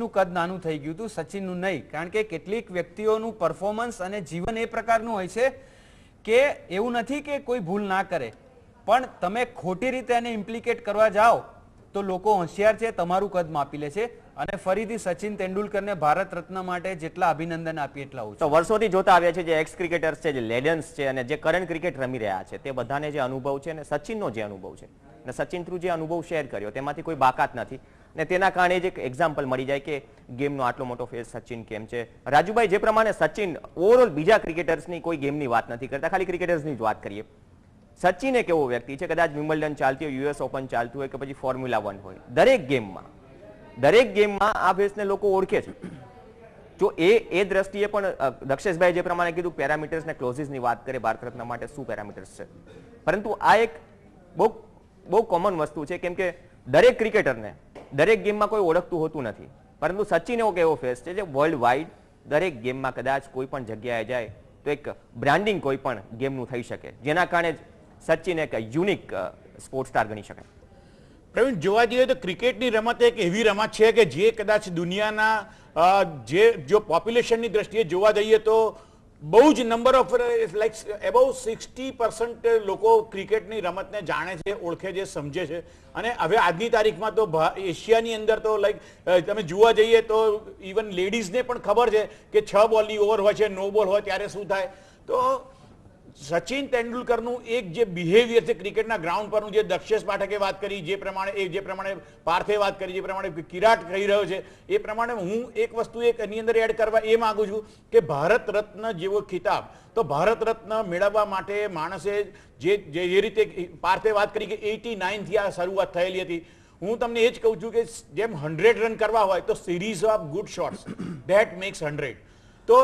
નું કદ નાનું થઈ ગયું હતું, સચિનનું નહીં. કારણ કે કેટલીક વ્યક્તિઓનું પરફોર્મન્સ અને જીવન એ પ્રકારનું હોય છે કે એવું નથી કે કોઈ ભૂલ ના કરે, પણ તમે ખોટી રીતે એને ઇમ્પ્લિકેટ કરવા જાઓ તો લોકો હોશિયાર છે, તમારું કદ માપી લે છે. અને ફરીથી સચિન તેંડુલકરને ભારત રત્ન માટે જેટલા અભિનંદન આપીએ એટલા ઓછા. તો વર્ષોથી જોતા આવ્યા છે જે એક્સ ક્રિકેટર્સ છે, જે લેજન્ડ્સ છે અને જે કરંટ ક્રિકેટ રમી રહ્યા છે, તે બધાને જે અનુભવ છે અને સચિનનો જે અનુભવ છે અને સચિન થ્રુ જે અનુભવ શેર કર્યો તેમાંથી કોઈ બાકાત નથી. અને તેના કારણે જ એક એક્ઝામ્પલ મળી જાય કે ગેમનો આટલો મોટો ફેસ સચિન કેમ છે. રાજુભાઈ, જે પ્રમાણે સચિન ઓવરઓલ બીજા ક્રિકેટર્સની કોઈ ગેમની વાત નથી કરતા, ખાલી ક્રિકેટર્સની જ વાત કરીએ. સચિન એક એવો વ્યક્તિ છે, કદાચ વિમ્બલ્ડન ચાલતી હોય, યુએસ ઓપન ચાલતું હોય કે પછી ફોર્મ્યુલા 1 હોય, દરેક ગેમમાં આ ફેસને લોકો ઓળખે છે. જો એ દ્રષ્ટિએ પણ દક્ષેશભાઈ જે પ્રમાણે કીધું પેરામીટર્સ ને ક્લોઝિસની વાત કરે ભારત રત્ન માટે શું પેરામીટર્સ છે, પરંતુ આ એક બહુ કોમન વસ્તુ છે, કેમ કે દરેક ક્રિકેટરને દરેક ગેમમાં કોઈ ઓળખતું હોતું નથી, પરંતુ સચિન એવો ફેસ છે જે વર્લ્ડ વાઇડ દરેક ગેમમાં કદાચ કોઈ પણ જગ્યાએ જાય તો એક બ્રાન્ડિંગ કોઈ પણ ગેમનું થઈ શકે, જેના કારણે સચિન એક યુનિક સ્પોર્ટ સ્ટાર ગણી શકાય. પ્રવીણ, જોવા જઈએ તો ક્રિકેટની રમત એક એવી રમત છે કે જે કદાચ દુનિયાના જો પોપ્યુલેશનની દ્રષ્ટિએ જોવા જઈએ તો બહુ જ નંબર ઓફ લાઈક એબાઉટ 60% લોકો ક્રિકેટની રમતને જાણે છે, ઓળખે છે, સમજે છે. અને હવે આજની તારીખમાં તો એશિયાની અંદર તો લાઈક તમે જોવા જઈએ તો ઇવન લેડીઝને પણ ખબર છે કે 6 બોલની ઓવર હોય છે, નો બોલ હોય ત્યારે શું થાય. તો સચિન તેંડુલકરનું એક જે બિહેવિયર છે ક્રિકેટના ગ્રાઉન્ડ પરનું, જે દક્ષેશ પાઠકે વાત કરી, જે પ્રમાણે પાર્થે વાત કરી, જે પ્રમાણે કિરાટ કહી રહ્યો છે, એ પ્રમાણે હું એક વસ્તુ એની અંદર એડ કરવા એ માંગુ છું કે ભારત રત્ન જેવો ખિતાબ તો ભારત રત્ન મેળવવા માટે માણસે જે રીતે પાર્થે વાત કરી કે 89 થી આ શરૂઆત થયેલી હતી, હું તમને એ જ કહું છું કે જેમ 100 રન કરવા હોય તો series of good shots that makes 100. તો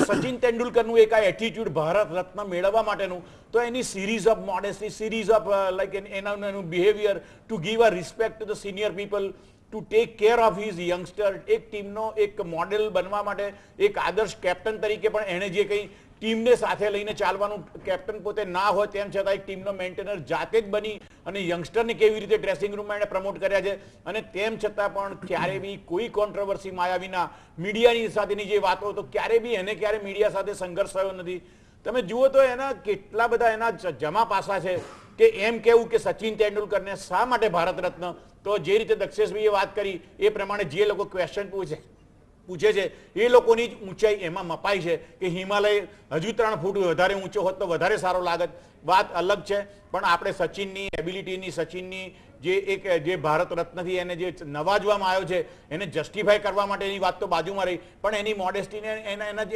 સચિન તેંડુલકરનું એક આ એટીટ્યુડ ભારત રત્ન મેળવવા માટેનું, તો એની series of modesty, series of like એનું behaviour to give a respect to the senior people, to take care of his youngster, એક ટીમનો એક મોડેલ બનવા માટે, એક આદર્શ કેપ્ટન તરીકે પણ એણે જે કંઈ ટીમને સાથે લઈને ચાલવાનું, કેપ્ટન પોતે ના હોય તેમ છતાં એક ટીમનો મેન્ટેનર જાતે જ બની અને યંગસ્ટરને કેવી રીતે ડ્રેસિંગ રૂમમાં એણે પ્રમોટ કર્યા છે, અને તેમ છતાં પણ ક્યારે બી કોઈ કોન્ટ્રોવર્સી માયા વિના મીડિયાની સાથેની જે વાતો, તો ક્યારે બી એને ક્યારે મીડિયા સાથે સંઘર્ષ થયો નથી. તમે જુઓ તો એના કેટલા બધા એના જમા પાસા છે કે એમ કેવું કે સચિન તેંડુલકરને શા માટે ભારત રત્ન. તો જે રીતે દક્ષેશભાઈએ વાત કરી એ પ્રમાણે જે લોકો ક્વેશ્ચન પૂછે છે એ લોકોની જ ઊંચાઈ એમાં મપાઈ છે કે હિમાલય હજુ 3 ફૂટ વધારે ઊંચો હોત તો વધારે સારો લાગત. વાત અલગ છે, પણ આપણે સચિનની એબિલિટીની, સચિનની જે ભારત રત્નથી એને જે નવાજવામાં આવ્યો છે એને જસ્ટિફાય કરવા માટેની વાત તો બાજુમાં રહી, પણ એની મોડેસ્ટીને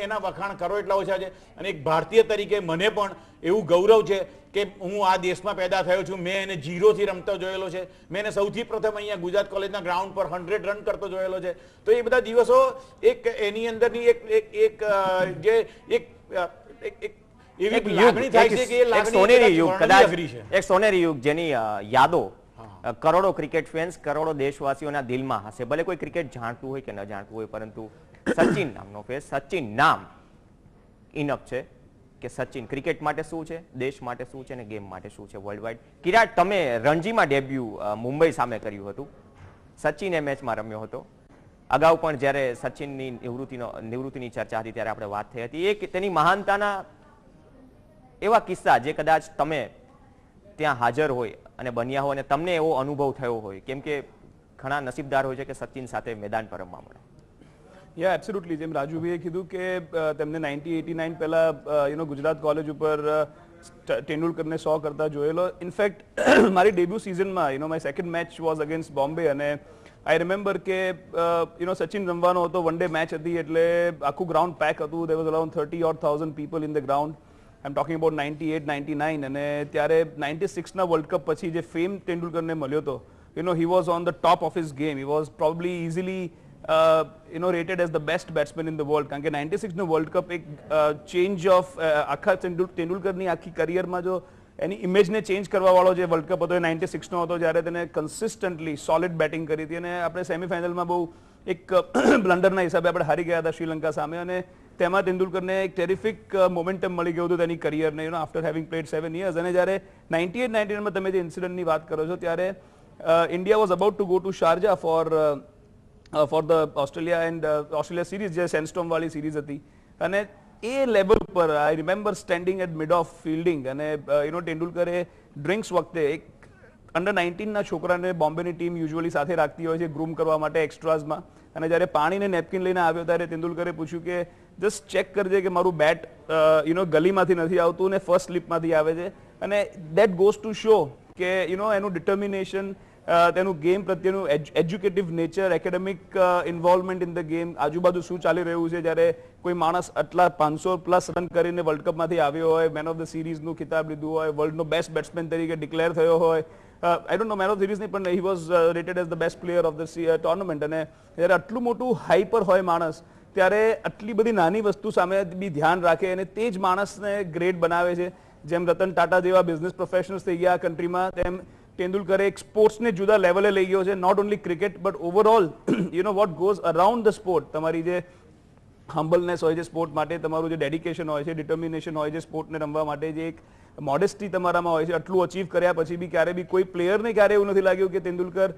એના વખાણ કરો એટલા ઓછા છે. અને એક ભારતીય તરીકે મને પણ એવું ગૌરવ છે કે હું આ દેશમાં પેદા થયો છું, મેં એને 0 થી રમતો જોયેલો છે, મેં એને સૌથી પ્રથમ અહીંયા ગુજરાત કોલેજના ગ્રાઉન્ડ પર 100 રન કરતો જોયેલો છે. તો એ બધા દિવસો એક એની અંદરની એવી લાગણી થાય છે કે એ લાગણી એક સોનેરી યુગ જેની યાદો કરોડો ક્રિકેટ ફેન્સ, કરોડો દેશવાસીઓના દિલમાં હશે. ભલે કોઈ ક્રિકેટ જાણતું હોય કે ન જાણતું હોય, પરંતુ સચિન નામનો ફેસ, સચિન નામ ઇનફ છે કે સચિન ક્રિકેટ માટે શું છે, દેશ માટે શું છે અને ગેમ માટે શું છે વર્લ્ડ વાઇડ. કિરાટ, તમે રણજીમાં ડેબ્યુ મુંબઈ સામે કર્યું હતું, સચિન એ મેચમાં રમ્યો હતો. અગાઉ પણ જ્યારે સચિનની નિવૃત્તિની ચર્ચા હતી ત્યારે આપણે વાત થઈ હતી. એક તેની મહાનતાના એવા કિસ્સા જે કદાચ તમે ત્યાં હાજર હોય અને બન્યા હોય અને તમને એવો અનુભવ થયો હોય, કેમ કે ઘણા નસીબદાર હોય છે કે સચિન સાથે મેદાન પર રમવા મળે. યા એબ્સોલ્યુટલી, જેમ રાજુભાઈએ કીધું કે તેમને 1989 પહેલા ગુજરાત કોલેજ ઉપર તેંડુલકરને 100 કરતા જોયેલો. ઇનફેક્ટ મારી ડેબ્યુ સિઝનમાં my second match was against Bombay, અને આઈ રિમેમ્બર કે સચિન રમવાનો હતો, વન ડે મેચ હતી એટલે આખું ગ્રાઉન્ડ પેક હતું. There was around 30,000 people in the ground. I am talking about 98, 99, અને ત્યારે 96ના વર્લ્ડ કપ પછી જે ફેમ તેંડુલકરને મળ્યો હતો, he was on the top of his game. He was probably easily rated as the best batsman in the world. કારણ કે 96નો world cup એક change of આખા તેંડુલકરની આખી કરિયરમાં જો એની ઇમેજને ચેન્જ કરવા વાળો જે વર્લ્ડ કપ હતો એ 96નો હતો, જ્યારે તેને કન્સિસ્ટન્ટલી સોલિડ બેટિંગ કરી હતી અને આપણે સેમીફાઇનલમાં બહુ એક બ્લન્ડરના હિસાબે આપણે હારી ગયા હતા શ્રીલંકા સામે, અને તેમાં તેંડુલકરને એક ટેરિફિક મોમેન્ટમ મળી ગયું હતું તેની કરિયરને, આફ્ટર હેવિંગ પ્લેડ 7 years. અને જ્યારે 98-99માં તમે જે ઇન્સિડન્ટની વાત કરો છો ત્યારે India was about to go to Sharjah for for the Australia and Australia series, જે સેન્ડસ્ટોર્મ વાળી સિરીઝ હતી, અને એ લેવલ પર I remember standing at mid off fielding, અને તેંડુલકરે ડ્રિંક્સ વખતે એક અંડર 19 ના છોકરાને બોમ્બેની ટીમ યુઝ્યુઅલી સાથે રાખતી હોય છે ગ્રૂમ કરવા માટે એક્સ્ટ્રાઝમાં, અને જ્યારે પાણીને નેપકિન લઈને આવ્યો ત્યારે તેંડુલકરે પૂછ્યું કે જસ્ટ ચેક કરજે કે મારું બેટ ગલીમાંથી નથી આવતું ને ફર્સ્ટ સ્લિપમાંથી આવે છે, અને દેટ ગોઝ ટુ શો કે એનું ડિટર્મિનેશન, તેનું ગેમ પ્રત્યેનું educative nature, academic involvement in the game, આજુબાજુ શું ચાલી રહ્યું છે, જ્યારે કોઈ માણસ આટલા 500+ રન કરીને વર્લ્ડ કપમાંથી આવ્યો હોય, મેન ઓફ ધ સિરીઝનું ખિતાબ લીધું હોય, વર્લ્ડનો બેસ્ટ બેટ્સમેન તરીકે ડિક્લેર થયો હોય, I don't know man of series નહીં પણ he was rated as the best player of the tournament, અને જ્યારે આટલું મોટું હાઈપર હોય માણસ, ત્યારે આટલી બધી નાની વસ્તુ સામે બી ધ્યાન રાખે, અને તે જ માણસને ગ્રેટ બનાવે છે. જેમ રતન ટાટા જેવા બિઝનેસ પ્રોફેશનલ્સ થઈ ગયા કન્ટ્રીમાં, તેમ તેંડુલકરે એક સ્પોર્ટ્સને જુદા લેવલે લઈ ગયો છે, not only cricket but overall what goes around the sport. તમારી જે હમ્બલનેસ હોય છે સ્પોર્ટ માટે, તમારું જે ડેડિકેશન હોય છે, ડિટર્મિનેશન હોય છે સ્પોર્ટને રમવા માટે, જે એક મોડેસ્ટી તમારામાં હોય છે, આટલું અચીવ કર્યા પછી બી ક્યારે બી કોઈ પ્લેયરને ક્યારે એવું નથી લાગ્યું કે તેંડુલકર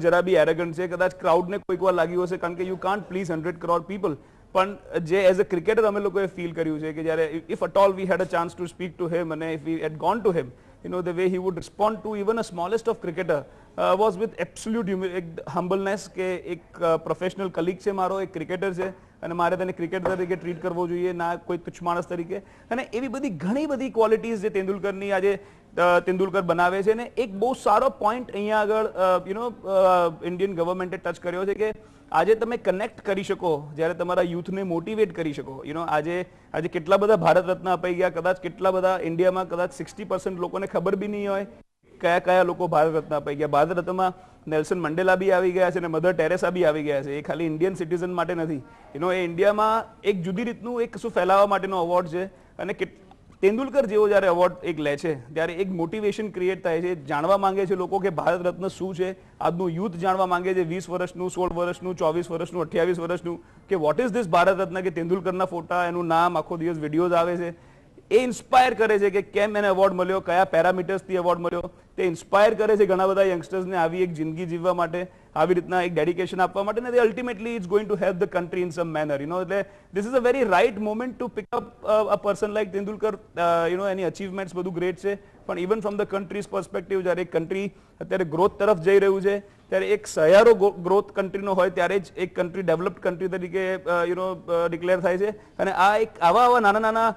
જરા બી એરેગન્ટ છે. કદાચ ક્રાઉડને કોઈક વાર લાગ્યું હશે, કારણ કે you can't please 100 crore people, પણ જે એઝ અ ક્રિકેટર અમે લોકોએ ફીલ કર્યું છે કે જ્યારે if at all we had a chance to speak to him, અને if we had gone to him, the way he would respond to even a smallest of cricketer was with absolute humbleness, કે એક professional colleague છે મારો, એક cricketer છે, અને મારે તેને ક્રિકેટર તરીકે ટ્રીટ કરવો જોઈએ, ના કોઈ તુચ્છ માણસ તરીકે. અને એવી બધી ઘણી બધી ક્વોલિટીઝ જે તેંડુલકરની આજે તેંડુલકર બનાવે છે. ને એક બહુ સારો પોઈન્ટ અહીંયા આગળ ઇન્ડિયન ગવર્મેન્ટે ટચ કર્યો છે કે આજે તમે કનેક્ટ કરી શકો, જ્યારે તમારા યુથને મોટિવેટ કરી શકો. આજે કેટલા બધા ભારત રત્ન અપાઈ ગયા, કદાચ કેટલા બધા ઇન્ડિયામાં કદાચ 60% લોકોને ખબર બી નહીં હોય કયા કયા લોકો ભારત રત્ન અપાઈ ગયા. ભારત રત્નમાં નેલ્સન મંડેલા બી આવી ગયા છે અને મધર ટેરેસા બી આવી ગયા છે. એ ખાલી ઇન્ડિયન સિટીઝન માટે નથી, એ ઇન્ડિયામાં એક જુદી રીતનું એક શું ફેલાવવા માટેનો અવોર્ડ છે. અને તેંડુલકર જેવો જ્યારે અવોર્ડ એક લે છે ત્યારે એક મોટિવેશન ક્રિએટ થાય છે. જાણવા માંગે છે લોકો કે ભારત રત્ન શું છે, આજનું યુથ જાણવા માંગે છે, 20 વર્ષનું, 16 વર્ષનું, 24 વર્ષનું, 28 વર્ષનું, કે what is this Bharat Ratna, કે તેંડુલકરના ફોટા, એનું નામ, આખો દિવસ વિડીયોઝ આવે છે. એ ઇન્સ્પાયર કરે છે કે કેમ એને એવોર્ડ મળ્યો, કયા પેરામીટર્સથી એવોર્ડ મળ્યો. તે ઇન્સ્પાયર કરે છે ઘણા બધા યંગસ્ટર્સને આવી એક જિંદગી જીવવા માટે, આવી રીતના એક ડેડિકેશન આપવા માટે, ને ultimately it's going to help the country in some manner. એટલે this is a very right moment to pick up a person like Tendulkar. એની અચીવમેન્ટ્સ બધું ગ્રેટ છે, પણ even from the country's perspective, જ્યારે એક કન્ટ્રી અત્યારે ગ્રોથ તરફ જઈ રહ્યું છે, ત્યારે એક સહિયારો ગ્રોથ કન્ટ્રીનો હોય ત્યારે જ એક કન્ટ્રી ડેવલપ્ડ કન્ટ્રી તરીકે ડિક્લેર થાય છે. અને આ એક આવા નાના નાના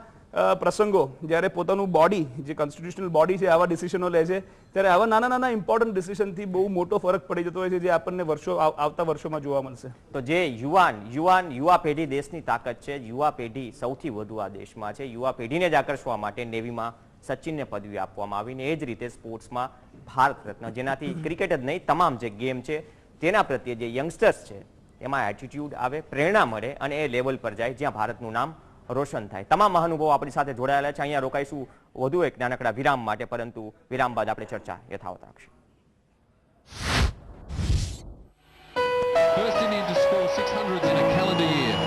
પ્રસંગો, જ્યારે પોતાનું બોડી, જે કોન્સ્ટિટ્યુશનલ બોડી છે, આવા ડિસિશનો લે છે, ત્યારે આવા નાના નાના ઇમ્પોર્ટન્ટ ડિસિશનથી બહુ મોટો ફરક પડી જતો હોય છે, જે આપણને આવતા વર્ષોમાં જોવા મળશે. તો જે યુવા પેઢી દેશની તાકાત છે, યુવા પેઢી સૌથી વધુ આ દેશમાં છે. યુવા પેઢીને જ આકર્ષવા માટે નેવીમાં સચિનને પદવી આપવામાં આવીને એ જ રીતે સ્પોર્ટ્સમાં ભારત રત્ન, જેનાથી ક્રિકેટ જ નહીં તમામ જે ગેમ છે તેના પ્રત્યે જે યંગસ્ટર્સ છે એમાં એટીટ્યુડ આવે, પ્રેરણા મળે, અને એ લેવલ પર જાય જ્યાં ભારતનું નામ રોશન થાય. તમામ મહાનુભાવો આપણી સાથે જોડાયેલા છે. અહીંયા રોકાઈશું વધુ એક નાનકડા વિરામ માટે, પરંતુ વિરામ બાદ આપણે ચર્ચા યથાવત રાખશું. First Indian to score 600 in a calendar year.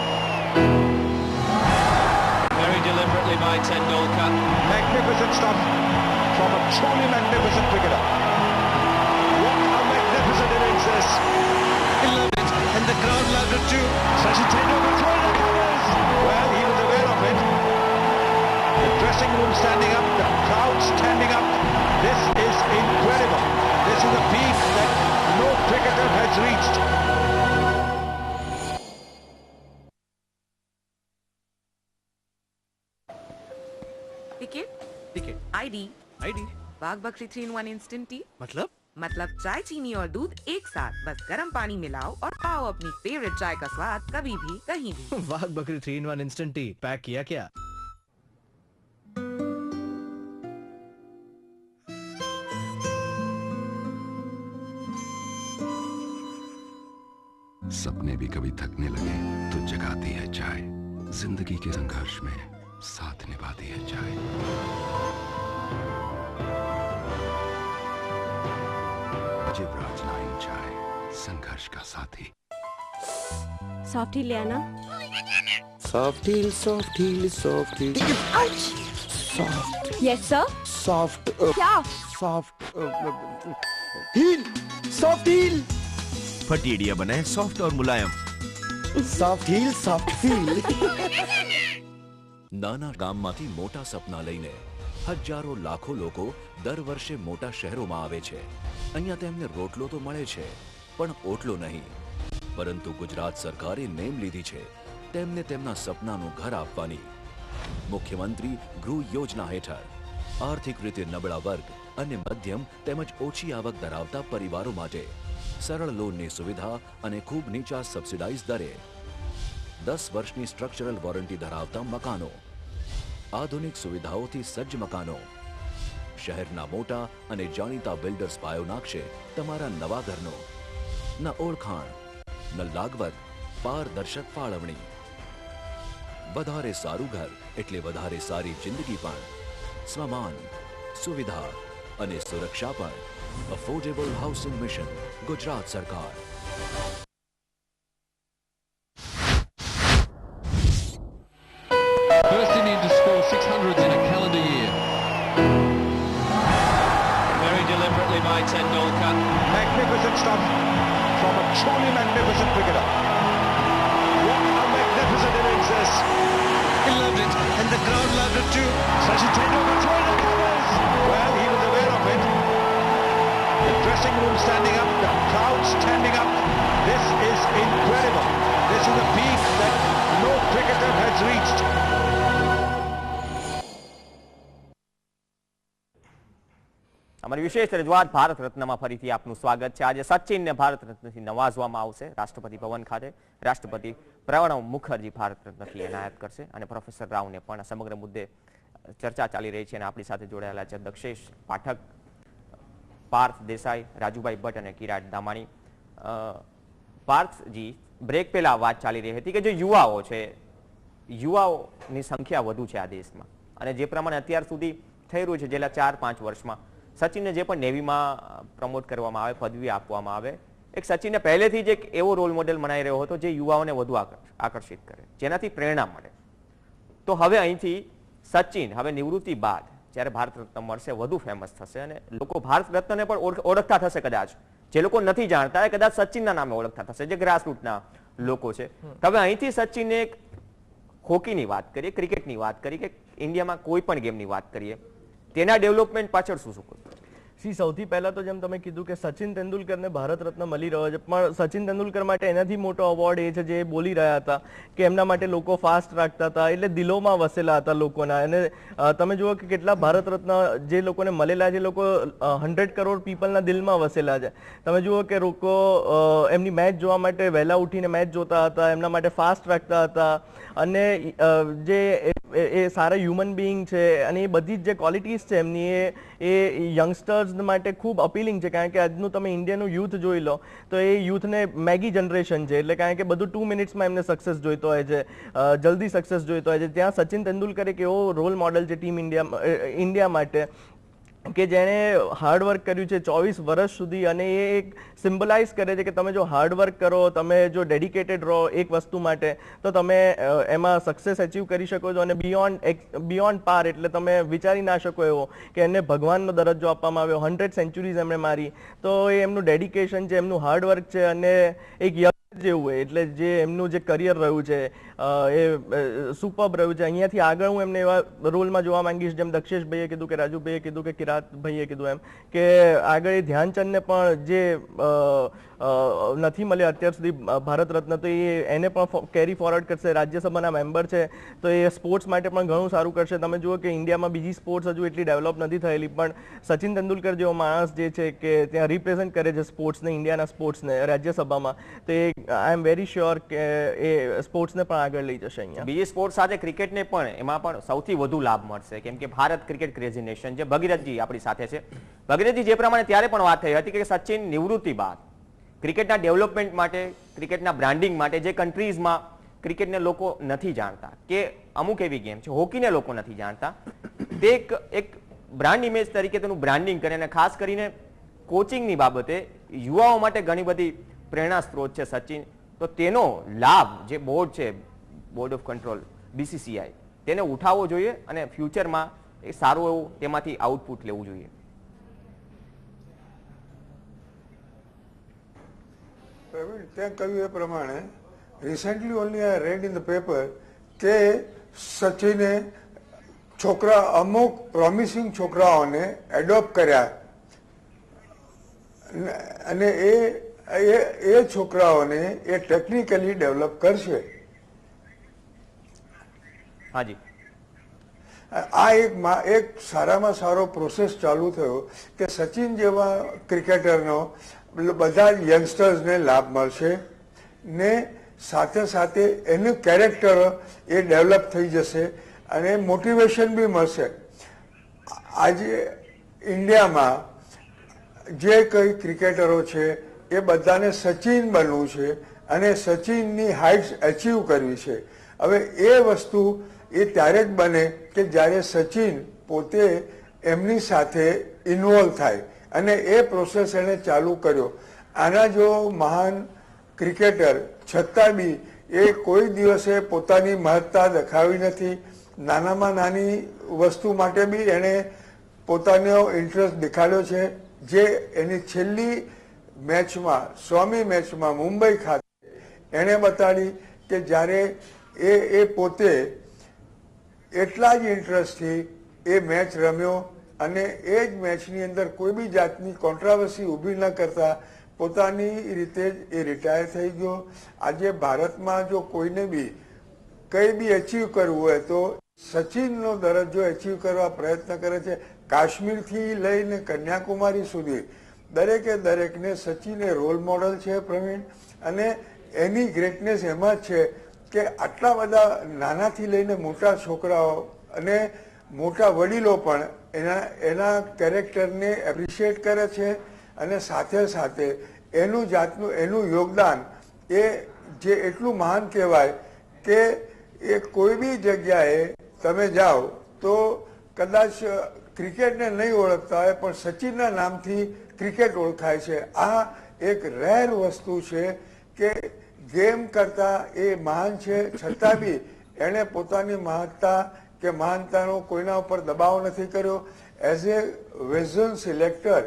Very deliberately by Tendulkar. Magnificent stuff from a truly magnificent cricketer. What a magnificent innings this. He loved it, and the crowd loved it too. Sachin Tendulkar throwing the covers. Well, he was aware of it. The dressing room standing up, the crowd standing up. This is incredible. This is a peak that no cricketer has reached. Ticket ID बाघ बकरी 3-in-1 instant T मतलब चाय, चीनी और दूध एक साथ, बस गर्म पानी मिलाओ और पाओ अपनी फेवरेट चाय का स्वाद कभी भी कहीं भी. वाघ बकरी 3-in-1 इंस्टेंट टी पैक किया क्या? सपने भी कभी थकने लगे तो जगाती है चाय. जिंदगी के संघर्ष में साथ निभाती है चाय. जिवराज लाइन चाय, संघर्ष का साथी. सॉफ्ट हील ले आना. Soft heel, soft heel, soft heel. Soft. Yes sir. Soft. क्या? Soft heel, soft heel. फटीडिया बने सॉफ्ट और मुलायम। Soft heel soft feel. નાના ગામમાંથી મોટા સપના લઈને હજારો લાખો લોકો દર વર્ષે મોટા શહેરોમાં આવે છે. અહીંયા તેમને રોટલો તો મળે છે, પણ ઓટલો નહીં. પરંતુ ગુજરાત સરકારે નેમ લીધી છે તેમને તેમના સપનાનું ઘર આપવાની. મુખ્યમંત્રી ગૃહ યોજના હેઠળ આર્થિક રીતે નબળા વર્ગ અને મધ્યમ તેમજ ઓછી આવક ધરાવતા પરિવારો માટે સરળ લોનની સુવિધા અને ખૂબ નીચા સબસિડાઇઝ દરે 10 વર્ષની સ્ટ્રક્ચરલ વોરંટી ધરાવતા મકાનો, આધુનિક સુવિધાઓથી સજ્જ મકાનો. શહેરના મોટા અને જાણીતા બિલ્ડર્સ પાયો નાખશે તમારા નવા ઘરનો. ન ઓળખાણ, ન લાગવત, પારદર્શક ફાળવણી. વધારે સારું ઘર એટલે વધારે સારી જિંદગી પણ. સ્વમાન, સુવિધા અને સુરક્ષા પણ. અફોર્ડેબલ હાઉસિંગ મિશન, ગુજરાત સરકાર. First Indian to score 600 in a calendar year. Very deliberately by Tendulkar. Magnificent stuff from a truly magnificent cricketer. What a magnificent innings this. He loved it, and the crowd loved it too. Sachin Tendulkar throwing the covers. Well, he was aware of it. The dressing room standing up, the crowd standing up. This is incredible. This is a peak that no cricketer has reached. અમારી વિશેષ રજૂઆત ભારત રત્નમાં ફરીથી આપનું સ્વાગત છે. આજે સચિનને ભારત રત્નથી નવાજવામાં આવશે રાષ્ટ્રપતિ ભવન ખાતે. રાષ્ટ્રપતિ પ્રણવ મુખર્જી ભારત રત્નથી એનાયત કરશે અને પ્રોફેસર રાવને પણ સમગ્ર મુદ્દે ચર્ચા ચાલી રહી છે અને આપણી સાથે જોડાયેલા છે દક્ષેશ પાઠક, પાર્થ દેસાઈ, રાજુભાઈ ભટ્ટ અને કિરાટ દામાણી. પાર્થજી, બ્રેક પહેલા વાત ચાલી રહી હતી કે જે યુવાઓ છે, યુવાઓની સંખ્યા વધુ છે આ દેશમાં અને જે પ્રમાણે અત્યાર સુધી થઈ રહ્યું છે છેલ્લા 4-5 વર્ષમાં સચિનને જે પણ નેવીમાં પ્રમોટ કરવામાં આવે, પદવી આપવામાં આવે, એક સચિનને પહેલેથી જ એક એવો રોલ મોડેલ મનાઈ રહ્યો હતો જે યુવાઓને વધુ આકર્ષિત કરે, જેનાથી પ્રેરણા મળે. તો હવે અહીંથી સચિન હવે નિવૃત્તિ બાદ જ્યારે ભારત રત્ન મળશે વધુ ફેમસ થશે અને લોકો ભારત રત્નને પણ ઓળખતા થશે. કદાચ જે લોકો નથી જાણતા એ કદાચ સચિનના નામે ઓળખતા થશે, જે ગ્રાસરૂટના લોકો છે. હવે અહીંથી સચિને એક હોકીની વાત કરીએ, ક્રિકેટની વાત કરીએ કે ઇન્ડિયામાં કોઈ પણ ગેમની વાત કરીએ, તેના ડેવલપમેન્ટ પાછળ શું શું? સૌથી પહેલા તો જેમ તમે કીધું કે સચિન તેંડુલકરને ભારત રત્ન મળી રહ્યો છે, પણ સચિન તેંડુલકર માટે એનાથી મોટો અવોર્ડ એ છે જે બોલી રહ્યા હતા કે એમના માટે લોકો ફાસ્ટ રાખતા હતા, એટલે દિલોમાં વસેલા હતા લોકોના. અને તમે જુઓ કે કેટલા ભારત રત્ન જે લોકોને મળેલા છે, લોકો 100 કરોડ પીપલના દિલમાં વસેલા છે. તમે જુઓ કે લોકો એમની મેચ જોવા માટે વહેલા ઉઠીને મેચ જોતા હતા, એમના માટે ફાસ્ટ રાખતા હતા અને જે એ સારા હ્યુમન બિંગ છે અને એ બધી જ જે ક્વોલિટીઝ છે એમની એ યંગસ્ટર્સ માટે ખૂબ અપીલિંગ છે. કારણ કે આજનું તમે ઇન્ડિયાનું યુથ જોઈ લો તો એ યુથને મેગી જનરેશન છે, એટલે કારણ કે બધું 2 મિનિટ્સમાં એમને સક્સેસ જોઈતો હોય છે, જલ્દી સક્સેસ જોઈતો હોય છે. ત્યાં સચિન તેંડુલકર એક એવો રોલ મોડેલ છે ટીમ ઇન્ડિયા માટે કે જેણે હાર્ડવર્ક કર્યું છે 24 વર્ષ સુધી અને એ એક સિમ્બલાઇઝ કરે છે કે તમે જો હાર્ડવર્ક કરો, તમે જો ડેડિકેટેડ રહો એક વસ્તુ માટે તો તમે એમાં સક્સેસ અચીવ કરી શકો છો. અને બિયોન્ડ પાર એટલે તમે વિચારી ના શકો એવો કે એને ભગવાનનો દરજ્જો આપવામાં આવ્યો. 100 સેન્ચુરીઝ એમણે મારી, તો એ એમનું ડેડિકેશન છે, એમનું હાર્ડવર્ક છે અને એક જેવું હોય એટલે જે એમનું જે કરિયર રહ્યું છે એ સુપર્બ રહ્યું છે. અહીંયાથી આગળ હું એમને એવા રોલમાં જોવા માંગીશ જેમ દક્ષેશભાઈએ કીધું કે રાજુભાઈએ કીધું કે કિરાતભાઈએ કીધું એમ કે આગળ એ ધ્યાનચંદને પણ જે નથી મળ્યા અત્યાર સુધી ભારત રત્ન, તો એને પણ કેરી ફોરવર્ડ કરશે. રાજ્યસભાના મેમ્બર છે તો એ સ્પોર્ટ્સ માટે પણ ઘણું સારું કરશે. તમે જુઓ કે ઇન્ડિયામાં બીજી સ્પોર્ટ્સ હજુ એટલી ડેવલપ નથી થયેલી, પણ સચિન તેંડુલકર જેવો માણસ જે છે કે ત્યાં રિપ્રેઝન્ટ કરે છે સ્પોર્ટ્સને, ઇન્ડિયાના સ્પોર્ટ્સને રાજ્યસભામાં, તો આઈ એમ વેરી શ્યોર કે એ સ્પોર્ટ્સને પણ આગળ લઈ જશે. અહીંયા બીજી સ્પોર્ટ્સ સાથે ક્રિકેટને પણ એમાં પણ સૌથી વધુ લાભ મળશે કેમ કે ભારત ક્રિકેટ ક્રેઝી નેશન છે. ભગીરથજી આપણી સાથે છે. ભગીરથજી, જે પ્રમાણે ત્યારે પણ વાત થઈ હતી કે સચિન નિવૃત્તિ બાદ ક્રિકેટના ડેવલપમેન્ટ માટે, ક્રિકેટના બ્રાન્ડિંગ માટે, જે કન્ટ્રીઝમાં ક્રિકેટને લોકો નથી જાણતા કે અમુક એવી ગેમ છે, હોકીને લોકો નથી જાણતા, તે એક બ્રાન્ડ ઇમેજ તરીકે તેનું બ્રાન્ડિંગ કરે અને ખાસ કરીને કોચિંગની બાબતે યુવાઓ માટે ઘણી બધી પ્રેરણા સ્ત્રોત છે સચિન. તો તેનો લાભ જે બોર્ડ છે, બોર્ડ ઓફ કંટ્રોલ BCCI, તેને ઉઠાવવો જોઈએ અને ફ્યુચરમાં એ સારું એવું તેમાંથી આઉટપુટ લેવું જોઈએ. પ્રવીણ ત્યાં કહ્યું એ પ્રમાણે recently only I red in the paper કે સચિને અમુક પ્રોમિસિંગ છોકરાઓને એડોપ્ટ કર્યા અને એ છોકરાઓને એ ટેકનિકલી ડેવલપ કરશે. હાજી, આ એક સારામાં સારો પ્રોસેસ ચાલુ થયો કે સચિન જેવા ક્રિકેટરનો બધા યંગસ્ટર્સને લાભ મળશે ને સાથે સાથે એનું કેરેક્ટર એ ડેવલપ થઈ જશે અને મોટિવેશન બી મળશે. આજે ઇન્ડિયામાં જે કઈ ક્રિકેટરો છે એ બધાને સચિન બનવું છે અને સચિનની હાઇટ્સ અચીવ કરવી છે. હવે એ વસ્તુ એ ત્યારે જ બને કે જ્યારે સચિન પોતે એમની સાથે ઇન્વોલ્વ થાય અને એ પ્રોસેસ એણે ચાલુ કર્યો. આના જો મહાન ક્રિકેટર છતાં બી એ કોઈ દિવસે પોતાની મહત્તા દેખાવી નથી. નાનામાં નાની વસ્તુ માટે બી એણે પોતાનો ઇન્ટરેસ્ટ દેખાડ્યો છે. જે એની છેલ્લી મેચમાં 100મી મેચમાં મુંબઈ ખાતે એણે બતાડી કે જ્યારે એ પોતે એટલા જ ઇન્ટરેસ્ટથી એ મેચ રમ્યો અને એ જ મેચની અંદર કોઈ બી જાતની કોન્ટ્રાવર્સી ઊભી ન કરતા પોતાની રીતે જ એ રિટાયર થઈ ગયો. આજે ભારતમાં જો કોઈને બી કંઈ બી અચીવ કરવું હોય તો સચિનનો દરજ્જો અચીવ કરવા પ્રયત્ન કરે છે. કાશ્મીરથી લઈને કન્યાકુમારી સુધી દરેકને સચિન એ રોલ મોડલ છે પ્રવીણ. અને એની ગ્રેટનેસ એમાં જ છે કે આટલા બધા નાનાથી લઈને મોટા છોકરાઓ અને મોટા વડીલો પણ એના કેરેક્ટરને એપ્રિશિએટ કરે છે અને સાથે સાથે એનું યોગદાન એ જે એટલું મહાન કહેવાય કે એ કોઈ બી જગ્યાએ તમે જાઓ તો કદાચ ક્રિકેટને નહીં ઓળખતા હોય પણ સચિનના નામથી ક્રિકેટ ઓળખાય છે. આ એક રેર વસ્તુ છે કે ગેમ કરતા એ મહાન છે છતાં બી એણે પોતાની મહાનતાનો કોઈના ઉપર દબાવ નથી કર્યો. એઝ એ વિઝન સિલેક્ટર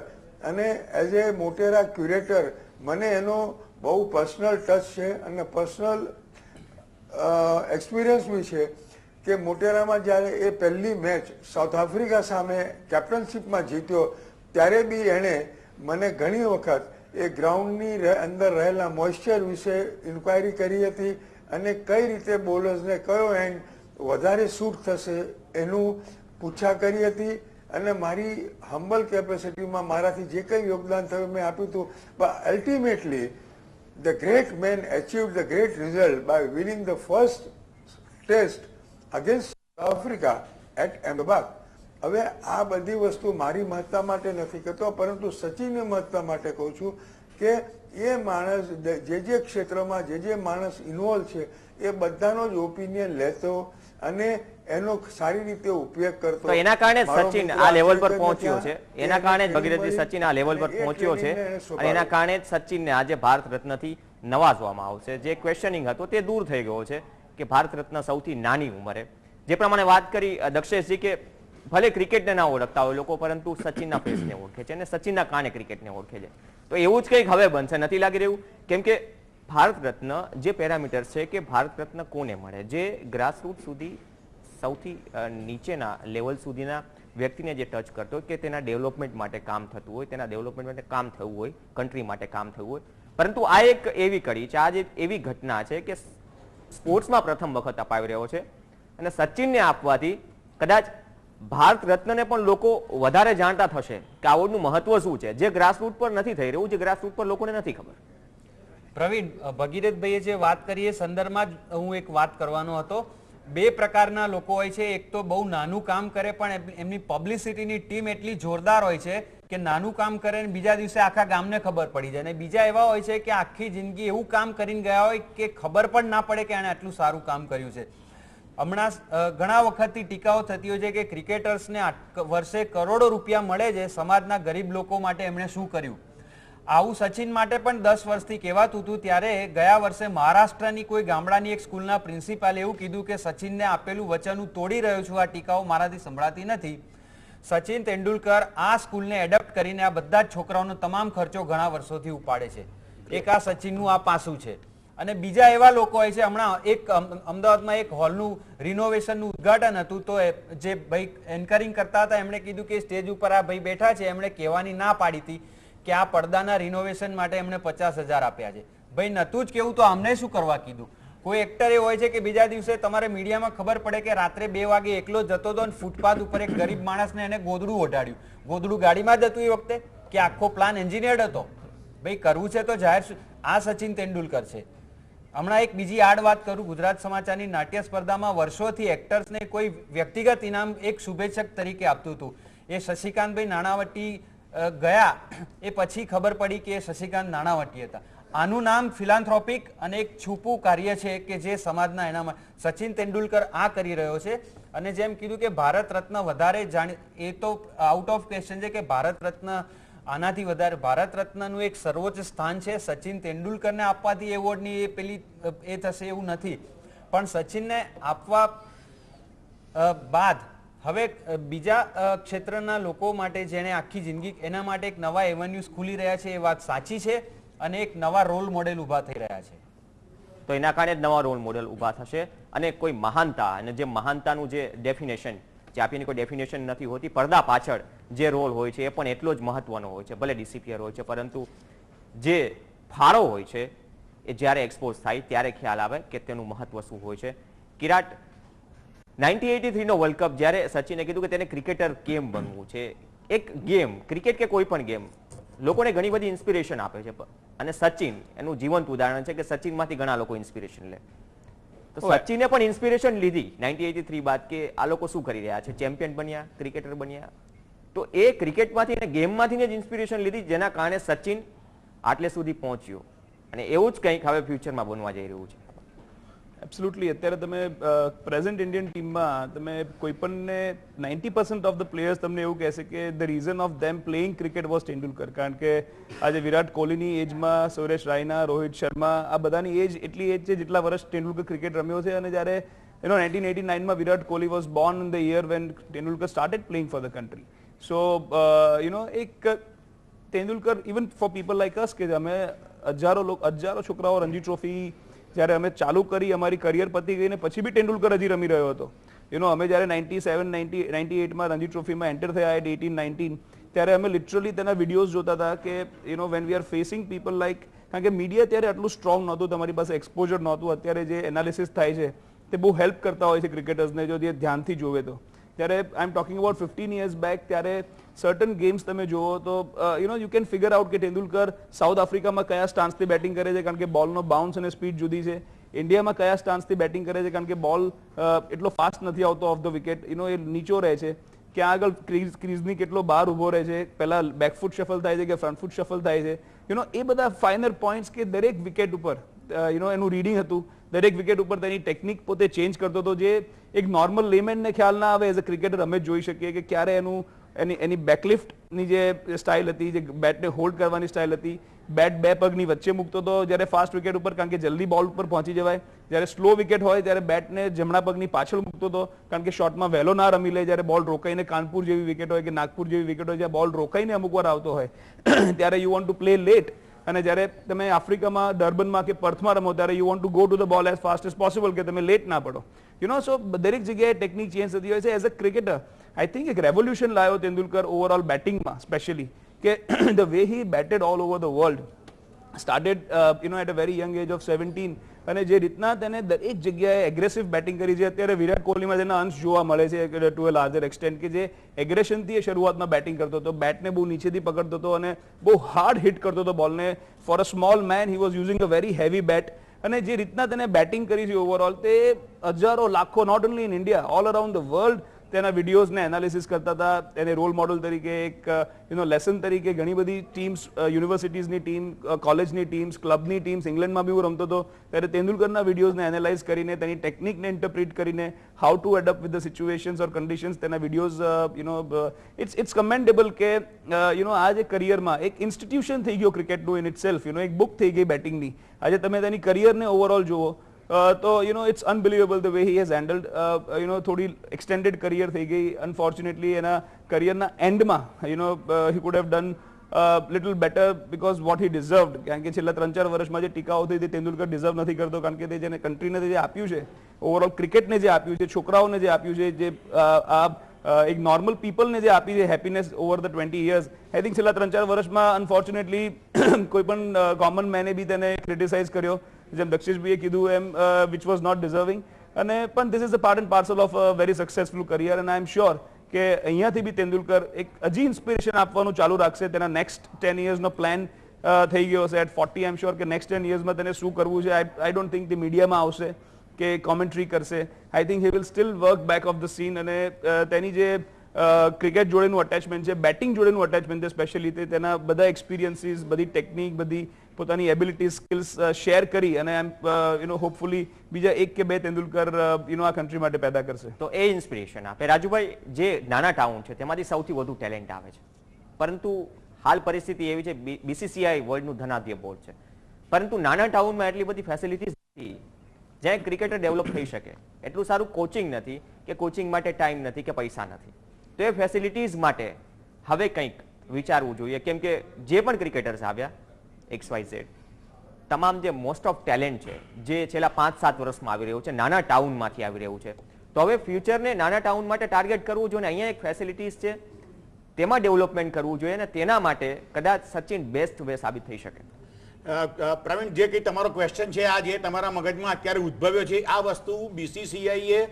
અને એઝ એ મોટેરા ક્યુરેટર મને એનો બહુ પર્સનલ ટચ છે અને પર્સનલ એક્સપિરિયન્સ બી છે કે મોટેરામાં જ્યારે એ પહેલી મેચ સાઉથ આફ્રિકા સામે કેપ્ટનશીપમાં જીત્યો ત્યારે બી એણે મને ઘણી વખત એ ગ્રાઉન્ડની અંદર રહેલા મોઇશ્ચર વિશે ઇન્ક્વાયરી કરી હતી અને કઈ રીતે બોલર્સને કયો એન્ડ વધારે સૂટ થશે એનું પૂછા કરી હતી અને મારી હમ્બલ કેપેસિટીમાં મારાથી જે કંઈ યોગદાન થયું મેં આપ્યું હતું. But ultimately the great man achieved the great result by winning the first test against Africa at Ahmedabad. હવે આ બધી વસ્તુ મારી મહત્તા માટે નથી કહેતો પરંતુ સચિનની મહત્તા માટે કહું છું કે એ માણસ જે ક્ષેત્રમાં જે માણસ ઇન્વોલ્વ છે એ બધાનો જ ઓપિનિયન લેતો અને એનો સારી રીતે ઉપયોગ કરતો. તો એના કારણે સચિન આ લેવલ પર પહોંચ્યો છે. એના કારણે જ ભગીરથજી સચિન આ લેવલ પર પહોંચ્યો છે અને એના કારણે જ સચિનને આજે ભારત રત્નથી નવાજવામાં આવશે. જે ક્વેશ્ચનિંગ હતો તે દૂર થઈ ગયો છે કે ભારત રત્ન સૌથી નાની ઉંમરે. જે પ્રમાણે વાત કરી દક્ષેશજી કે ભલે ક્રિકેટને ના ઓળખતા હોય લોકો પરંતુ સચિનના ફેસને ઓળખે છે અને સચિનના કારણે ક્રિકેટને ઓળખે છે. તો એવું જ કંઈક હવે બનશે નથી લાગી રહ્યું? કેમ કે ભારત રત્ન જે પેરામીટર્સ છે કે ભારત રત્ન કોને મળે જે ગ્રાસરૂટ સુધી સૌથી નીચેના લેવલ સુધીના વ્યક્તિને જે ટચ કરતો હોય કે તેના ડેવલપમેન્ટ માટે કામ થતું હોય, તેના ડેવલપમેન્ટ માટે કામ થયું હોય, કન્ટ્રી માટે કામ થયું હોય. પરંતુ આ એક એવી કડી છે, આ જે એવી ઘટના છે કે સ્પોર્ટ્સમાં પ્રથમ વખત અપાવી રહ્યો છે અને સચિનને આપવાથી કદાચ ભારત રત્નને પણ લોકો વધારે જાણતા થશે કે આવડનું મહત્વ શું છે જે ગ્રાસરૂટ પર નથી થઈ રહ્યું, જે ગ્રાસરૂટ પર લોકોને નથી ખબર. પ્રવીણ, ભગીરથભાઈએ જે વાત કરી એ સંદર્ભમાં જ હું એક વાત કરવાનો હતો. બે પ્રકારના લોકો હોય છે. એક તો બહુ નાનું કામ કરે પણ એમની પબ્લિસિટીની ટીમ એટલી જોરદાર હોય છે કે નાનું કામ કરે અને બીજા દિવસે આખા ગામને ખબર પડી જાય. અને બીજા એવા હોય છે કે આખી જિંદગી એવું કામ કરીને ગયા હોય કે ખબર પણ ના પડે કે એણે આટલું સારું કામ કર્યું છે. હમણાં ઘણા વખતથી ટીકાઓ થતી હોય છે કે ક્રિકેટર્સને વર્ષે કરોડો રૂપિયા મળે છે, સમાજના ગરીબ લોકો માટે એમણે શું કર્યું. આવું સચિન માટે પણ 10 વર્ષથી કહેવાતું હતું. ત્યારે ગયા વર્ષે મહારાષ્ટ્રની કોઈ ગામડાની એક સ્કૂલના પ્રિન્સિપાલે એવું કીધું કે સચિનને આપેલું વચન હું તોડી રહ્યો છું. આ ટીકાઓ મારાથી સંભળાતી નથી. સચિન તેંડુલકર આ સ્કૂલને એડપ્ટ કરીને આ બધા જ છોકરાઓનો તમામ ખર્ચો ઘણા વર્ષોથી ઉપાડે છે. એક આ સચિનનું આ પાસું છે. અને બીજા એવા લોકો હોય છે, હમણાં એક અમદાવાદમાં એક હોલનું રિનોવેશનનું ઉદઘાટન હતું, તો જે ભાઈ એન્કરિંગ કરતા હતા એમણે કીધું કે સ્ટેજ ઉપર આ ભાઈ બેઠા છે, એમણે કહેવાની ના પાડી હતી કે આ પડદાના રિનોવેશન માટે એમણે 50,000 આપ્યા છે. ભાઈ નતું જ કેવું તો અમને શું કરવા કીધું? કોઈ એક્ટર એ હોય છે કે બીજા દિવસે તમારે મીડિયામાં ખબર પડે કે રાત્રે 2 વાગે એકલો જતો હતો અને ફૂટપાથ ઉપર એક ગરીબ માણસને એને ગોદડું ઓઢાડ્યું. ગોદડું ગાડીમાં જ હતું એ વખતે કે આખો પ્લાન એન્જિનિયર્ડ હતો? ભાઈ કરવું છે તો જાહેર. આ સચિન તેંડુલકર છે. હમણાં એક બીજી આડ વાત કરું, ગુજરાત સમાચારની નાટ્ય સ્પર્ધામાં વર્ષોથી એક્ટર્સને કોઈ વ્યક્તિગત ઇનામ એક શુભેચ્છક તરીકે આપતું હતું. એ શશિકાંતભાઈ નાણાવટી ગયા એ પછી ખબર પડી કે શશિકાંત નાણાવટી હતા. આનું નામ ફિલાન્થ્રોપિક અને એક છુપું કાર્ય છે કે જે સમાજના એનામાં સચિન તેંડુલકર આ કરી રહ્યો છે. અને જેમ કીધું કે ભારત રત્ન વધારે એ તો આઉટ ઓફ ક્વેશ્ચન છે કે ભારત રત્ન આનાથી વધારે, ભારત રત્નનું એક સર્વોચ્ચ સ્થાન છે. સચિન તેંડુલકરને આપવાથી એવોર્ડની એ પેલી એ થશે એવું નથી, પણ સચિનને આપવા બાદ હવે બીજા ક્ષેત્રના લોકો માટે જેને આખી જિંદગી, એના માટે એક નવા એવન્યુઝ ખુલી રહ્યા છે. એ વાત સાચી છે અને એક નવા રોલ મોડેલ ઊભા થઈ રહ્યા છે. તો એના કારણે જ નવા રોલ મોડેલ ઊભા થશે. અને કોઈ મહાનતા, અને જે મહાનતાનું જે ડેફિનેશન, જે આપીને કોઈ ડેફિનેશન નથી હોતી, પડદા પાછળ જે રોલ હોય છે એ પણ એટલો જ મહત્વનો હોય છે. ભલે ડિસિપ્લિયર હોય છે, પરંતુ જે ફાળો હોય છે એ જ્યારે એક્સપોઝ થાય ત્યારે ખ્યાલ આવે કે તેનું મહત્વ શું હોય છે. કિરાટ, 1983 નો વર્લ્ડ કપ જ્યારે સચિને કીધું કે તેને ક્રિકેટર કેમ બનવું છે, એક ગેમ, ક્રિકેટ કે કોઈ પણ ગેમ લોકોને ઘણી બધી ઇન્સ્પિરેશન આપે છે, અને સચિન એનું જીવંત ઉદાહરણ છે કે સચિનમાંથી ઘણા લોકો ઇન્સ્પિરેશન લે. તો સચિને પણ ઇન્સ્પિરેશન લીધી 1983 બાદ કે આ લોકો શું કરી રહ્યા છે, ચેમ્પિયન બન્યા, ક્રિકેટર બન્યા. તો એ ક્રિકેટમાંથી અને ગેમમાંથી જ ઇન્સ્પિરેશન લીધી, જેના કારણે સચિન આટલે સુધી પહોંચ્યો. અને એવું જ કંઈક હવે ફ્યુચરમાં બનવા જઈ રહ્યું છે. એબ્સોલ્યુટલી. અત્યારે તમે પ્રેઝન્ટ ઇન્ડિયન ટીમમાં તમે કોઈ પણને 90% ઓફ ધ પ્લેયર્સ તમને એવું કહેશે કે the reason of them playing cricket was Tendulkar. કારણ કે આજે વિરાટ કોહલીની એજમાં સુરેશ રાયના, રોહિત શર્મા, આ બધાની એજ એટલી એજ છે જેટલા વર્ષ તેંડુલકર ક્રિકેટ રમ્યો છે. અને જ્યારે 1989માં Virat Kohli was born in the year when Tendulkar started playing for the country. So એક Tendulkar, even for people like us, કે અમે હજારો છોકરાઓ રણજી ટ્રોફી જ્યારે અમે ચાલુ કરી, અમારી કરિયર પતી ગઈને પછી બી તેંડુલકર હજી રમી રહ્યો હતો. અમે જ્યારે 98માં રણજી ટ્રોફીમાં એન્ટર થયા એટ 18-19, ત્યારે અમે લિટરલી તેના વિડીયોઝ જોતા હતા કે when we are facing people like, કારણ કે મીડિયા ત્યારે આટલું સ્ટ્રોંગ નહોતું, તમારી પાસે એક્સપોઝર નહોતું. અત્યારે જે એનાલિસિસ થાય છે તે બહુ હેલ્પ કરતા હોય છે ક્રિકેટર્સને, જો જે ધ્યાનથી જોવે તો. ત્યારે I am talking about 15 years back, ત્યારે સર્ટન ગેમ્સ તમે જુઓ તો યુ કેન ફિગર આઉટ કે તેંડુલકર સાઉથ આફ્રિકામાં કયા સ્ટાન્સથી બેટિંગ કરે છે, કારણ કે બોલનો બાઉન્સ અને સ્પીડ જુદી છે. ઇન્ડિયામાં કયા સ્ટાન્સથી બેટિંગ કરે છે, કારણ કે બોલ એટલો ફાસ્ટ નથી આવતો ઓફ ધ વિકેટ, એ નીચો રહે છે. ક્યાં આગળ ક્રીઝની કેટલો બહાર ઉભો રહે છે, પહેલા બેકફૂટ શફલ થાય છે કે ફ્રન્ટ ફૂટ શફલ થાય છે, એ બધા ફાઇનર પોઈન્ટ્સ કે દરેક વિકેટ ઉપર એનું રીડિંગ હતું. દરેક વિકેટ ઉપર તેની ટેકનિક પોતે ચેન્જ કરતો હતો, જે એક નોર્મલ લેમેનને ખ્યાલ ના આવે. એઝ અ ક્રિકેટર અમે જોઈ શકીએ કે ક્યારે એની બેકલિફ્ટની જે સ્ટાઇલ હતી, જે બેટને હોલ્ડ કરવાની સ્ટાઇલ હતી, બેટ 2 પગની વચ્ચે મૂકતો હતો જ્યારે ફાસ્ટ વિકેટ ઉપર, કારણ કે જલ્દી બોલ ઉપર પહોંચી જવાય. જ્યારે સ્લો વિકેટ હોય ત્યારે બેટને જમણા પગની પાછળ મૂકતો હતો, કારણ કે શોર્ટમાં વહેલો ના રમી લે. જ્યારે બોલ રોકાઈને કાનપુર જેવી વિકેટ હોય કે નાગપુર જેવી વિકેટ હોય, જ્યાં બોલ રોકાઈને અમુક વાર આવતો હોય ત્યારે you want to play late. અને જ્યારે તમે આફ્રિકામાં, ડર્બનમાં કે પર્થમાં રમો ત્યારે you want to go to the ball as fast as possible, કે તમે લેટ ના પડો. સો દરેક જગ્યાએ ટેકનિક ચેન્જ થતી હોય છે. As a cricketer I think એક રેવોલ્યુશન લાવ્યો તેંડુલકર ઓવરઓલ બેટિંગમાં, સ્પેશિયલી કે the way he batted all over the world, started at a very young age of 17, અને જે રીતના તેને દરેક જગ્યાએ એગ્રેસિવ બેટિંગ કરી છે. અત્યારે વિરાટ કોહલીમાં તેના અંશ જોવા મળે છે ટુ અ લાર્જર એક્સટેન્ટ, કે જે એગ્રેશનથી એ શરૂઆતમાં બેટિંગ કરતો હતો, બેટને બહુ નીચેથી પકડતો હતો અને બહુ હાર્ડ હિટ કરતો હતો બોલને. For a small man he was using a very heavy bat. અને જે રીતના તેને બેટિંગ કરી છે ઓવરઓલ, તે હજારો લાખો, not only in India, all around the world તેના વિડીયોઝને એનાલિસિસ કરતા હતા. તેને રોલ મોડલ તરીકે, એક લેસન તરીકે ઘણી બધી ટીમ્સ, યુનિવર્સિટીઝની ટીમ, કોલેજની ટીમ્સ, ક્લબની ટીમ્સ, ઇંગ્લેન્ડમાં બી હું રમતો હતો ત્યારે તેંડુલકરના વિડીયોઝને એનાલાઇઝ કરીને, તેની ટેકનિકને ઇન્ટરપ્રિટ કરીને, how to adapt with the situations or conditions, તેના વિડીયોઝ ઇટ્સ કમેન્ડેબલ કે આ જે કરિયરમાં એક ઇન્સ્ટિટ્યુશન થઈ ગયો ક્રિકેટનું ઇન ઇટ સેલ્ફ, એક બુક થઈ ગઈ બેટિંગની. આજે તમે તેની કરિયરને ઓવરઓલ જુઓ તો it's unbelievable the way he has handled. થોડી એક્સટેન્ડેડ કરિયર થઈ ગઈ. અનફોર્ચ્યુનેટલી એના કરિયરના એન્ડમાં he could have done little better because what he deserved. કારણ કે છેલ્લા 3-4 વર્ષમાં જે ટીકાઓ થઈ તે તેંડુલકર ડિઝર્વ નથી કરતો, કારણ કે તે જેને કન્ટ્રીને જે આપ્યું છે, ઓવરઓલ ક્રિકેટને જે આપ્યું છે, છોકરાઓને જે આપ્યું છે, જે એક નોર્મલ પીપલને જે આપી છે happiness over the 20 years, I think છેલ્લા 3-4 વર્ષમાં અનફોર્ચ્યુનેટલી કોઈ પણ કોમન મેને બી તેને ક્રિટિસાઇઝ કર્યો, જેમ દક્ષેશભાઈએ કીધું એમ, વિચ વોઝ નોટ ડિઝર્વિંગ. અને પણ this is a part and parcel of a very successful career, and I am sure કે અહીંયાથી બી તેંડુલકર એક હજી ઇન્સ્પિરેશન આપવાનું ચાલુ રાખશે. તેના નેક્સ્ટ 10 yearsનો પ્લાન થઈ ગયો છે. એટ 40 આઈ એમ શ્યોર કે નેક્સ્ટ 10 yearsમાં તેને શું કરવું છે. આઈ ડોન્ટ થિંક તે મીડિયામાં આવશે કે કોમેન્ટ્રી કરશે. I think he will steel work back of the scene, અને તેની જે ક્રિકેટ જોડેનું અટેચમેન્ટ છે, બેટિંગ જોડેનું અટેચમેન્ટ છે સ્પેશિયલી, તે તેના બધા એક્સપિરિયન્સીસ, બધી ટેકનિક, બધી પોતાની એબિલિટી, સ્કિલ્સ શેર કરી અને હોપફુલી બીજા 1 કે 2 તેંડુલકર આ કન્ટ્રી માટે પેદા કરશે. તો એ ઇન્સ્પિરેશન આપે. રાજુભાઈ, જે નાના ટાઉન છે તેમાંથી સૌથી વધુ ટેલેન્ટ આવે છે, પરંતુ હાલ પરિસ્થિતિ એવી છે, બીસીસીઆઈ વર્લ્ડનું ધનાઢ્ય બોર્ડ છે, પરંતુ નાના ટાઉનમાં એટલી બધી ફેસિલિટીઝ નથી જ્યાં ક્રિકેટર ડેવલપ થઈ શકે. એટલું સારું કોચિંગ નથી, કે કોચિંગ માટે ટાઈમ નથી, કે પૈસા નથી. તો એ ફેસિલિટીઝ માટે હવે કંઈક વિચારવું જોઈએ, કેમ કે જે પણ ક્રિકેટર્સ આવ્યા XYZ, તમામ જે મોસ્ટ ઓફ ટેલેન્ટ છે, જે છેલ્લા 5-7 વર્ષમાં આવી રહ્યું છે, નાના ટાઉનમાંથી આવી રહ્યું છે, તો હવે ફ્યુચરને નાના ટાઉન માટે ટાર્ગેટ કરવું જોઈએ. અહીંયા એક ફેસિલિટીઝ છે, તેમાં ડેવલપમેન્ટ કરવું જોઈએ, અને તેના માટે કદાચ સચિન બેસ્ટ વે સાબિત થઈ શકે. પ્રવીણ, જે કંઈ તમારો ક્વેશ્ચન છે, આ જે તમારા મગજમાં અત્યારે ઉદ્ભવ્યો છે, આ વસ્તુ BCCIએ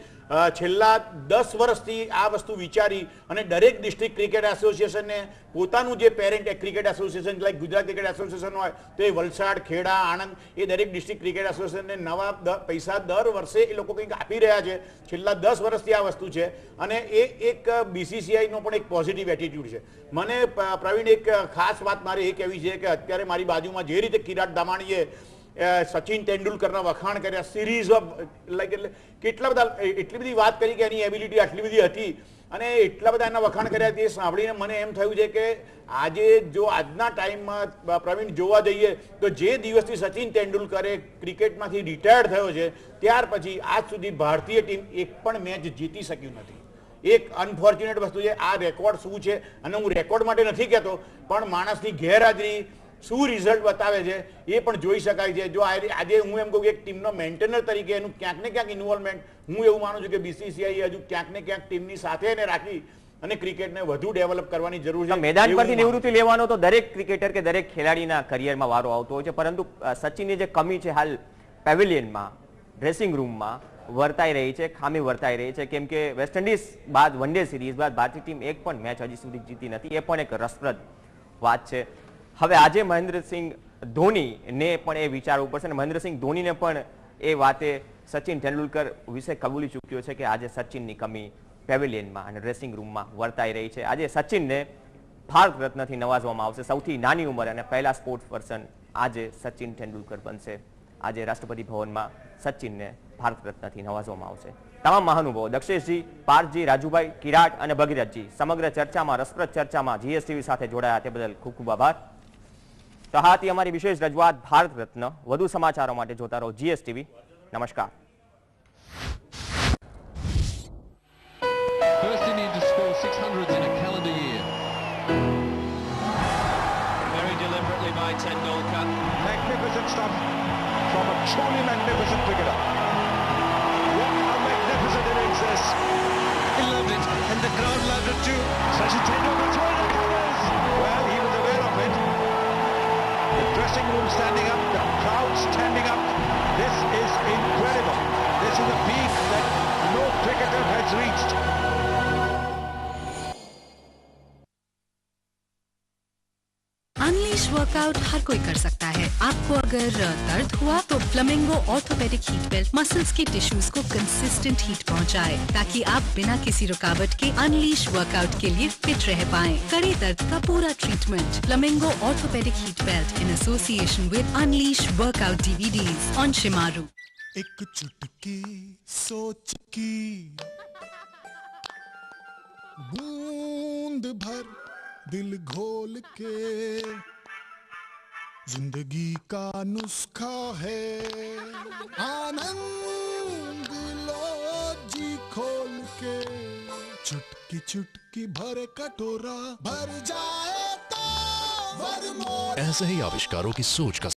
છેલ્લા 10 વર્ષથી આ વસ્તુ વિચારી અને દરેક ડિસ્ટ્રિક્ટ ક્રિકેટ એસોસિએશનને પોતાનું જે parent cricket association like Gujarat cricket association હોય તો એ વલસાડ, ખેડા, આણંદ, એ દરેક ડિસ્ટ્રિક્ટ ક્રિકેટ એસોસિએશનને નવા પૈસા દર વર્ષે એ લોકો કંઈક આપી રહ્યા છે. છેલ્લા 10 વર્ષથી આ વસ્તુ છે, અને એ એક BCCIનો પણ એક પોઝિટિવ એટીટ્યુડ છે. મને પ્રવીણ, એક ખાસ વાત મારે એ કહેવી છે કે અત્યારે મારી બાજુમાં જે રીતે કિરાટ દામાણીએ સચિન તેંડુલકરના વખાણ કર્યા, સિરીઝ ઓફ લાઈક, એટલે કેટલા બધા, એટલી બધી વાત કરી કે એની એબિલિટી આટલી બધી હતી, અને એટલા બધા એના વખાણ કર્યા, તે સાંભળીને મને એમ થયું છે કે આજે જો આજના ટાઈમમાં પ્રવીણ જોવા જઈએ તો જે દિવસથી સચિન તેંડુલકરે ક્રિકેટમાંથી રિટાયર્ડ થયો છે ત્યાર પછી આજ સુધી ભારતીય ટીમ એક પણ મેચ જીતી શક્યું નથી. એક અનફોર્ચ્યુનેટ વસ્તુ છે. આ રેકોર્ડ શું છે, અને હું રેકોર્ડ માટે નથી કહેતો, પણ માણસની ગેરહાજરી શું રિઝલ્ટ બતાવે છે એ પણ જોઈ શકાય છે. જો આજે હું એમ કહું કે એક ટીમનો મેન્ટેનર તરીકે એનું ક્યાંક ને ક્યાંક ઇન્વોલ્વમેન્ટ, હું એવું માનું છું કે BCCI હજુ ક્યાંક ને ક્યાંક ટીમની સાથે એને રાખી અને ક્રિકેટને વધુ ડેવલપ કરવાની જરૂર છે. મેદાન પરથી નિવૃત્તિ લેવાનો તો દરેક ક્રિકેટર કે દરેક ખેલાડીના કરિયરમાં વારો આવતો હોય છે, પરંતુ સચિનની જે કમી છે હાલ પેવેલિયનમાં, ડ્રેસિંગ રૂમમાં વર્તાઈ રહી છે, ખામી વર્તાઈ રહી છે, કેમ કે વેસ્ટ ઇન્ડિઝ બાદ, વન ડે સિરીઝ બાદ ભારતીય ટીમ એક પણ મેચ હજી સુધી જીતી નથી. એ પણ એક રસપ્રદ વાત છે. હવે આજે મહેન્દ્રસિંહ ધોનીને પણ એ વિચારવું પડશે, અને મહેન્દ્રસિંહ ધોનીને પણ એ વાતે સચિન તેંડુલકર વિશે કબૂલી ચૂક્યો છે કે આજે સચિનની કમી પેવેલિયનમાં અને ડ્રેસિંગ રૂમમાં વર્તાઈ રહી છે. આજે સચિનને ભારત રત્નથી નવાજવામાં આવશે. સૌથી નાની ઉંમરે અને પહેલા સ્પોર્ટ્સ પર્સન આજે સચિન તેંડુલકર બનશે. આજે રાષ્ટ્રપતિ ભવનમાં સચિનને ભારત રત્નથી નવાજવામાં આવશે. તમામ મહાનુભાવો દક્ષેશજી, પાર્થજી, રાજુભાઈ, કિરાટ અને ભગીરથજી સમગ્ર ચર્ચામાં, રસપ્રદ ચર્ચામાં GSTV સાથે જોડાયા તે બદલ ખૂબ ખૂબ આભાર. તો હા, હતી અમારી વિશેષ રજૂઆત ભારત રત્ન. વધુ સમાચારો માટે જોતા રહો GSTV. નમસ્કાર. First Indian to score 600 in a calendar year. Very deliberately by Tendulkar. Magnificent stuff from a truly magnificent cricketer. What a magnificent innings this. He loved it, and the crowd loved it too. Sachin Tendulkar throwing the covers. Well, he was aware of it. The dressing room standing up, the crowd standing up. This is incredible. This is a peak that no cricketer has reached. Unleash workout हर कोई कर सकता है. आपको अगर दर्द हुआ तो Flamingo orthopaedic heat belt muscles के टिश्यूज को कंसिस्टेंट हीट पहुंचाए, ताकि आप बिना किसी रुकावट के अनलीश वर्कआउट के लिए फिट रह पाएं. कड़े दर्द का पूरा treatment. Flamingo orthopaedic heat belt in association with unleash workout DVDs on Shemaroo. एक चुटकी सोच की बूंद भर दिल घोल के जिंदगी का नुस्खा है आनंद लो जी खोल के चुटकी चुटकी भरे कटोरा भर जाए तो vermont ऐसे ही आविष्कारों की सोच का